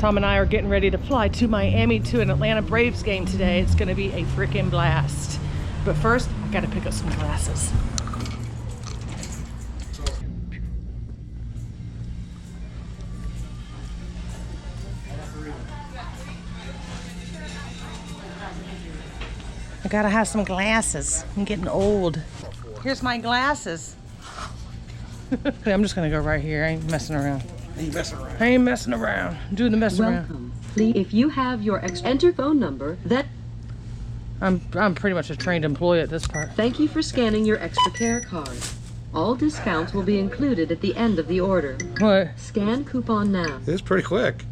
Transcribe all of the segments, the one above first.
Tom and I are getting ready to fly to Miami to an Atlanta Braves game today. It's gonna be a freaking blast. But first, I gotta pick up some glasses. I gotta have some glasses. I'm getting old. Here's my glasses. I'm just gonna go right here. I ain't messing around. I ain't messing around. I'm doing the mess around. Welcome. If you have your enter phone number, that I'm pretty much a trained employee at this part. thank you for scanning your extra care card. All discounts will be included at the end of the order. What? Scan coupon now. It's pretty quick.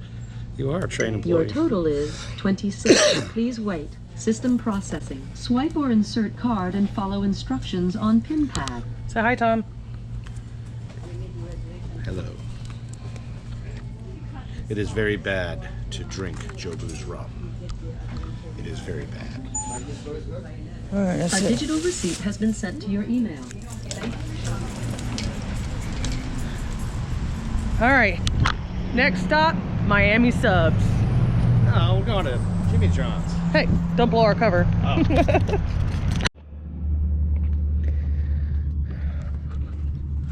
You are a trained employee. Your total is 26. Please wait. System processing. Swipe or insert card and follow instructions on pin pad. Say hi, Tom. Hello. It is very bad to drink Joe Blue's rum. It is very bad. All right, that's A it. digital receipt has been sent to your email. All right. Next stop, Miami Subs. No, we're going to Jimmy John's. Hey, don't blow our cover. Oh.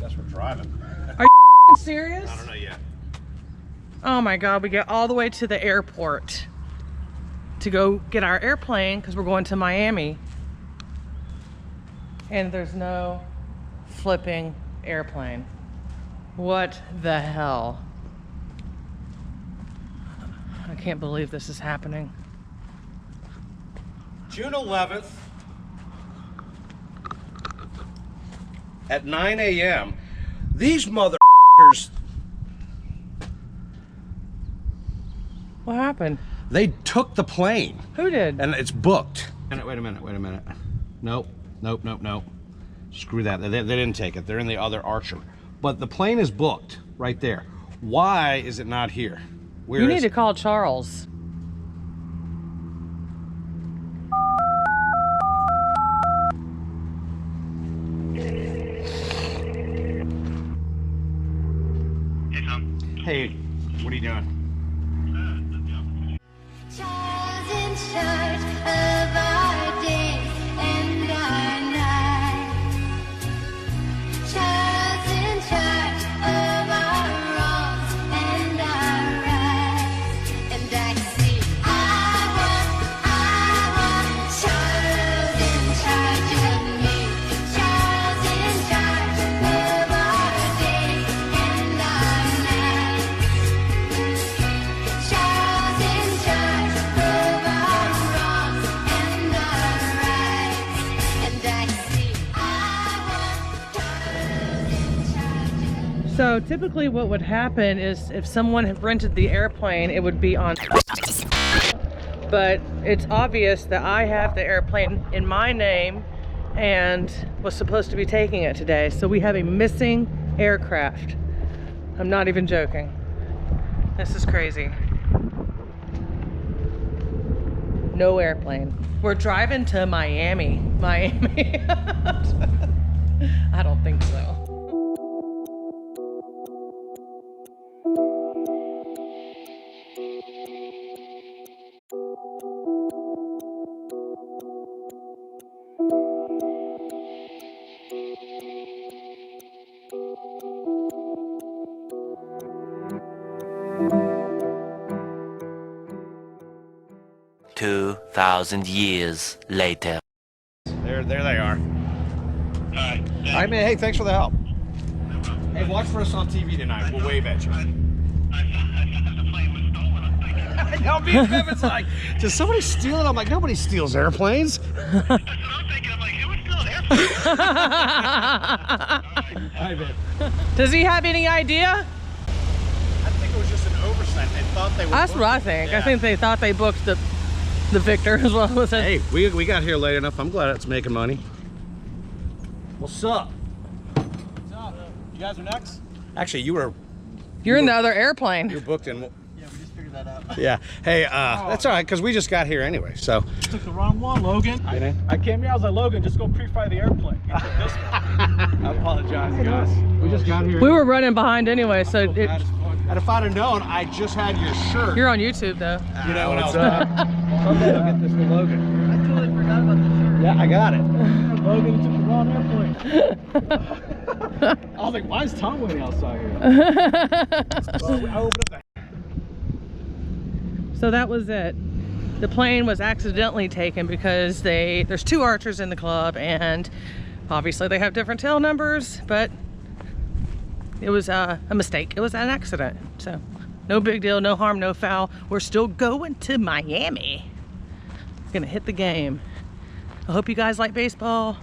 Guess we're driving. Are you serious? I don't know yet. Oh my God, we get all the way to the airport to go get our airplane because we're going to Miami. And there's no flipping airplane. What the hell? I can't believe this is happening. June 11th at 9 a.m. These motherfuckers, What happened? they took the plane Who did? and it's booked. Wait a minute. Nope. Screw that. They didn't take it. They're in the other Archer. But the plane is booked right there. Why is it not here? Where You is need to it? call Charles. Hey, Tom. Hey, what are you doing? Charles in charge of our days and our nights. Charles in charge of our wrongs and our rights. And I see, I want Charles in charge of me. Charles in charge of our days and our nights. Charles in charge of our wrongs and our rights. And I see, I want Charles in charge. So typically what would happen is if someone had rented the airplane, it would be on. But it's obvious that I have the airplane in my name and was supposed to be taking it today. So we have a missing aircraft. I'm not even joking. This is crazy. No airplane. We're driving to Miami. Miami. I don't think so. Two 2,000 years later. There they are. Alright. I mean, hey, thanks for the help. Hey, watch for us on TV tonight. We'll wave at you. I thought the plane was stolen. I'm thinking. No, me and Bevin's like, does somebody steal it? I'm like, nobody steals airplanes. That's what I'm thinking. I'm like, who was still there? Hi, Ben. Does he have any idea? I think it was just an oversight. They thought they were. That's what I think. I think they thought they booked the Victor as well as it. Hey, we got here late enough. I'm glad it's making money. What's up? What's up? You guys are next? Actually, you're You're in the other airplane. booked in. Yeah, we just figured that out. Yeah. Hey, that's all right because we just got here anyway. So. Took the wrong one, Logan. I came here, I was like, Logan, just go pre-fire the airplane. You took this one. I apologize, guys. We just got here. We were running behind anyway, so Bad as fuck. And if I'd have known, I just had your shirt. You're on YouTube though. You know, when I was someday I'll get this for Logan. I totally forgot about the shirt. Yeah, I got it. Logan took the wrong airplane. I was like, why is Tom waiting outside here? Well, I opened up the... So that was it. The plane was accidentally taken because there's 2 archers in the club, and obviously they have different tail numbers, but it was a mistake. It was an accident. So no big deal, no harm, no foul. We're still going to Miami. Gonna hit the game. I hope you guys like baseball.